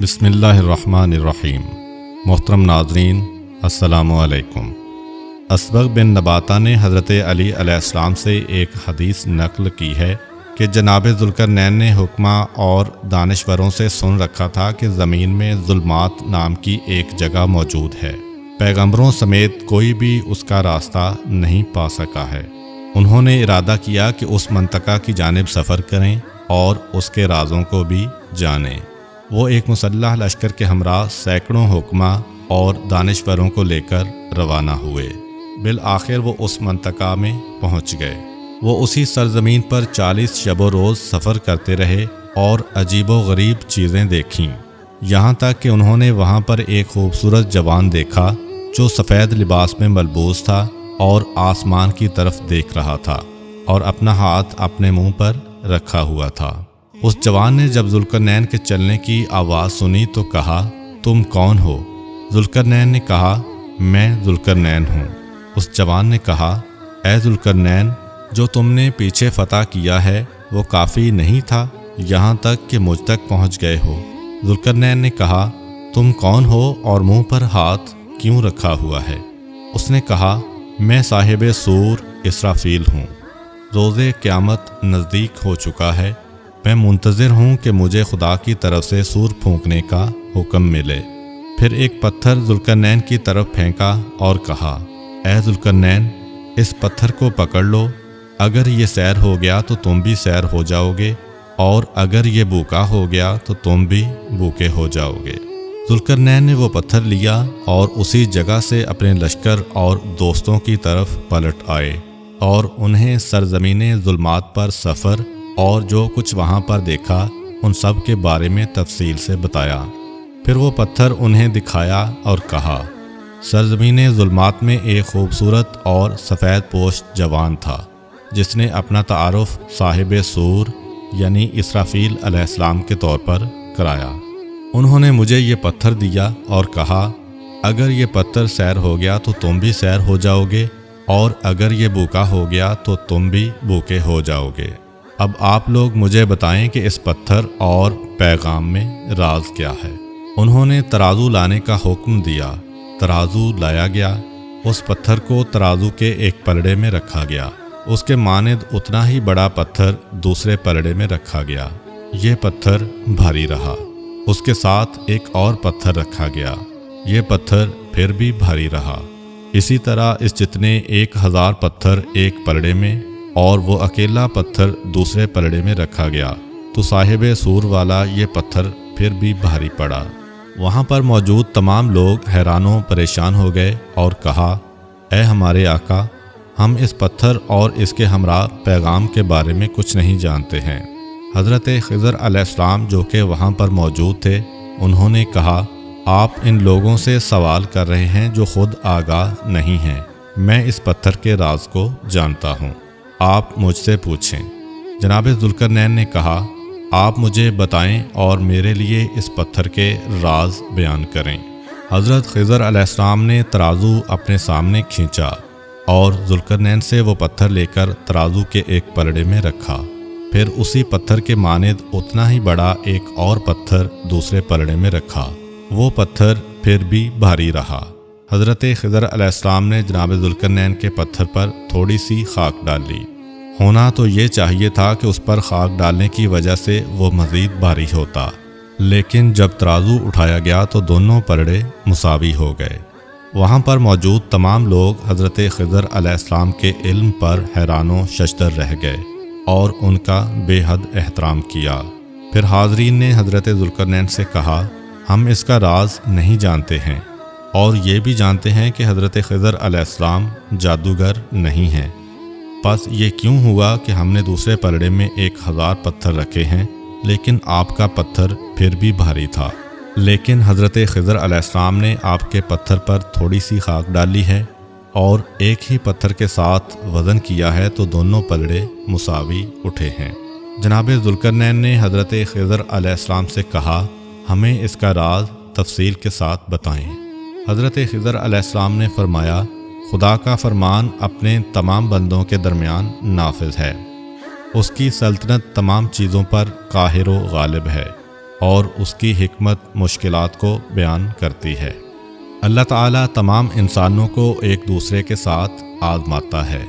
بسم اللہ الرحمن الرحیم۔ محترم ناظرین، السلام علیکم۔ اسبغ بن نباتہ نے حضرت علی علیہ السلام سے ایک حدیث نقل کی ہے کہ جناب ذوالقرنین نے حکماء اور دانشوروں سے سن رکھا تھا کہ زمین میں ظلمات نام کی ایک جگہ موجود ہے، پیغمبروں سمیت کوئی بھی اس کا راستہ نہیں پا سکا ہے۔ انہوں نے ارادہ کیا کہ اس منطقہ کی جانب سفر کریں اور اس کے رازوں کو بھی جانیں۔ وہ ایک مسلح لشکر کے ہمراہ سینکڑوں حکماء اور دانشوروں کو لے کر روانہ ہوئے۔ بالآخر وہ اس منطقہ میں پہنچ گئے۔ وہ اسی سرزمین پر 40 شب و روز سفر کرتے رہے اور عجیب و غریب چیزیں دیکھیں، یہاں تک کہ انہوں نے وہاں پر ایک خوبصورت جوان دیکھا جو سفید لباس میں ملبوس تھا اور آسمان کی طرف دیکھ رہا تھا اور اپنا ہاتھ اپنے منہ پر رکھا ہوا تھا۔ اس جوان نے جب ذوالقرنین کے چلنے کی آواز سنی تو کہا، تم کون ہو؟ ذوالقرنین نے کہا، میں ذوالقرنین ہوں۔ اس جوان نے کہا، اے ذوالقرنین، جو تم نے پیچھے فتح کیا ہے وہ کافی نہیں تھا، یہاں تک کہ مجھ تک پہنچ گئے ہو۔ ذوالقرنین نے کہا، تم کون ہو اور منہ پر ہاتھ کیوں رکھا ہوا ہے؟ اس نے کہا، میں صاحب سور اسرافیل ہوں۔ روز قیامت نزدیک ہو چکا ہے، میں منتظر ہوں کہ مجھے خدا کی طرف سے سور پھونکنے کا حکم ملے۔ پھر ایک پتھر ذوالقرنین کی طرف پھینکا اور کہا، اے ذوالقرنین، اس پتھر کو پکڑ لو، اگر یہ سیر ہو گیا تو تم بھی سیر ہو جاؤ گے، اور اگر یہ بھوکا ہو گیا تو تم بھی بھوکے ہو جاؤ گے۔ ذوالقرنین نے وہ پتھر لیا اور اسی جگہ سے اپنے لشکر اور دوستوں کی طرف پلٹ آئے اور انہیں سرزمین ظلمات پر سفر اور جو کچھ وہاں پر دیکھا ان سب کے بارے میں تفصیل سے بتایا۔ پھر وہ پتھر انہیں دکھایا اور کہا، سرزمین ظلمات میں ایک خوبصورت اور سفید پوش جوان تھا جس نے اپنا تعارف صاحب سور یعنی اسرافیل علیہ السلام کے طور پر کرایا۔ انہوں نے مجھے یہ پتھر دیا اور کہا، اگر یہ پتھر سیر ہو گیا تو تم بھی سیر ہو جاؤ گے، اور اگر یہ بھوکا ہو گیا تو تم بھی بھوکے ہو جاؤ گے۔ اب آپ لوگ مجھے بتائیں کہ اس پتھر اور پیغام میں راز کیا ہے۔ انہوں نے ترازو لانے کا حکم دیا۔ ترازو لایا گیا۔ اس پتھر کو ترازو کے ایک پلڑے میں رکھا گیا۔ اس کے مانند اتنا ہی بڑا پتھر دوسرے پلڑے میں رکھا گیا۔ یہ پتھر بھاری رہا۔ اس کے ساتھ ایک اور پتھر رکھا گیا۔ یہ پتھر پھر بھی بھاری رہا۔ اسی طرح اس جتنے 1000 پتھر ایک پلڑے میں اور وہ اکیلا پتھر دوسرے پلڑے میں رکھا گیا تو صاحب سور والا یہ پتھر پھر بھی بھاری پڑا۔ وہاں پر موجود تمام لوگ حیران و پریشان ہو گئے اور کہا، اے ہمارے آقا، ہم اس پتھر اور اس کے ہمراہ پیغام کے بارے میں کچھ نہیں جانتے ہیں۔ حضرت خضر علیہ السلام جو کہ وہاں پر موجود تھے، انہوں نے کہا، آپ ان لوگوں سے سوال کر رہے ہیں جو خود آگاہ نہیں ہیں، میں اس پتھر کے راز کو جانتا ہوں، آپ مجھ سے پوچھیں۔ جناب ذوالقرنین نے کہا، آپ مجھے بتائیں اور میرے لیے اس پتھر کے راز بیان کریں۔ حضرت خضر علیہ السلام نے ترازو اپنے سامنے کھینچا اور ذوالقرنین سے وہ پتھر لے کر ترازو کے ایک پلڑے میں رکھا۔ پھر اسی پتھر کے مانند اتنا ہی بڑا ایک اور پتھر دوسرے پلڑے میں رکھا۔ وہ پتھر پھر بھی بھاری رہا۔ حضرت خضر علیہ السلام نے جناب ذوالقرنین کے پتھر پر تھوڑی سی خاک ڈال لی۔ ہونا تو یہ چاہیے تھا کہ اس پر خاک ڈالنے کی وجہ سے وہ مزید بھاری ہوتا، لیکن جب ترازو اٹھایا گیا تو دونوں پلڑے مساوی ہو گئے۔ وہاں پر موجود تمام لوگ حضرت خضر علیہ السلام کے علم پر حیران و ششدر رہ گئے اور ان کا بے حد احترام کیا۔ پھر حاضرین نے حضرت ذوالقرنین سے کہا، ہم اس کا راز نہیں جانتے ہیں اور یہ بھی جانتے ہیں کہ حضرت خضر علیہ السلام جادوگر نہیں ہیں، پس یہ کیوں ہوا کہ ہم نے دوسرے پلڑے میں 1000 پتھر رکھے ہیں لیکن آپ کا پتھر پھر بھی بھاری تھا؟ لیکن حضرت خضر علیہ السلام نے آپ کے پتھر پر تھوڑی سی خاک ڈالی ہے اور ایک ہی پتھر کے ساتھ وزن کیا ہے تو دونوں پلڑے مساوی اٹھے ہیں۔ جناب ذوالقرنین نے حضرت خضر علیہ السلام سے کہا، ہمیں اس کا راز تفصیل کے ساتھ بتائیں۔ حضرت خضر علیہ السلام نے فرمایا، خدا کا فرمان اپنے تمام بندوں کے درمیان نافذ ہے، اس کی سلطنت تمام چیزوں پر قاہر و غالب ہے، اور اس کی حکمت مشکلات کو بیان کرتی ہے۔ اللہ تعالیٰ تمام انسانوں کو ایک دوسرے کے ساتھ آزماتا ہے،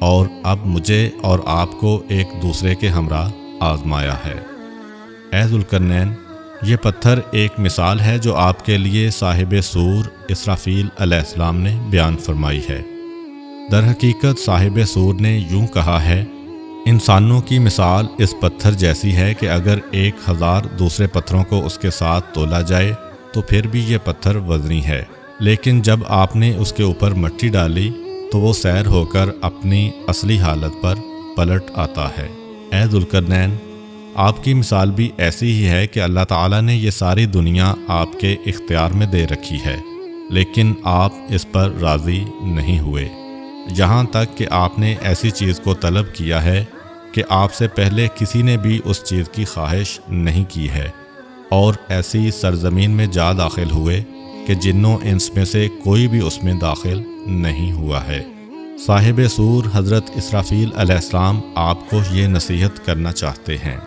اور اب مجھے اور آپ کو ایک دوسرے کے ہمراہ آزمایا ہے۔ اے ذوالقرنین، یہ پتھر ایک مثال ہے جو آپ کے لیے صاحب سور اسرافیل علیہ السلام نے بیان فرمائی ہے۔ در حقیقت صاحب سور نے یوں کہا ہے، انسانوں کی مثال اس پتھر جیسی ہے کہ اگر 1000 دوسرے پتھروں کو اس کے ساتھ تولا جائے تو پھر بھی یہ پتھر وزنی ہے، لیکن جب آپ نے اس کے اوپر مٹی ڈالی تو وہ سیر ہو کر اپنی اصلی حالت پر پلٹ آتا ہے۔ اے ذوالقرنین، آپ کی مثال بھی ایسی ہی ہے کہ اللہ تعالیٰ نے یہ ساری دنیا آپ کے اختیار میں دے رکھی ہے، لیکن آپ اس پر راضی نہیں ہوئے، یہاں تک کہ آپ نے ایسی چیز کو طلب کیا ہے کہ آپ سے پہلے کسی نے بھی اس چیز کی خواہش نہیں کی ہے، اور ایسی سرزمین میں جا داخل ہوئے کہ جنوں انس میں سے کوئی بھی اس میں داخل نہیں ہوا ہے۔ صاحب سور حضرت اسرافیل علیہ السلام آپ کو یہ نصیحت کرنا چاہتے ہیں،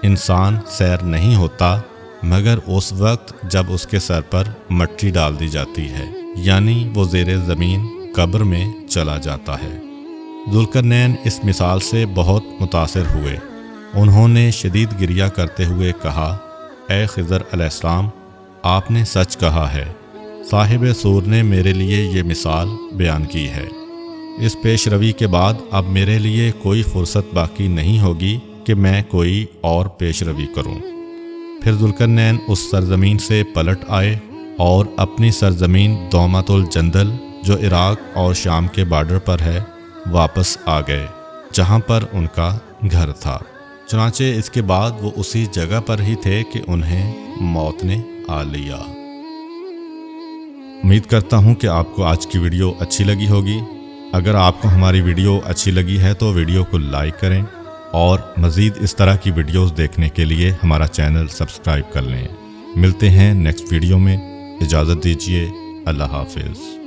انسان سیر نہیں ہوتا مگر اس وقت جب اس کے سر پر مٹی ڈال دی جاتی ہے، یعنی وہ زیر زمین قبر میں چلا جاتا ہے۔ ذوالقرنین اس مثال سے بہت متاثر ہوئے۔ انہوں نے شدید گریہ کرتے ہوئے کہا، اے خضر علیہ السلام، آپ نے سچ کہا ہے، صاحب سور نے میرے لیے یہ مثال بیان کی ہے۔ اس پیش روی کے بعد اب میرے لیے کوئی فرصت باقی نہیں ہوگی کہ میں کوئی اور پیش روی کروں۔ پھر ذوالقرنین اس سرزمین سے پلٹ آئے اور اپنی سرزمین دومۃ الجندل جو عراق اور شام کے بارڈر پر ہے واپس آ گئے، جہاں پر ان کا گھر تھا۔ چنانچہ اس کے بعد وہ اسی جگہ پر ہی تھے کہ انہیں موت نے آ لیا۔ امید کرتا ہوں کہ آپ کو آج کی ویڈیو اچھی لگی ہوگی۔ اگر آپ کو ہماری ویڈیو اچھی لگی ہے تو ویڈیو کو لائک کریں، اور مزید اس طرح کی ویڈیوز دیکھنے کے لیے ہمارا چینل سبسکرائب کر لیں۔ ملتے ہیں نیکسٹ ویڈیو میں، اجازت دیجیے، اللہ حافظ۔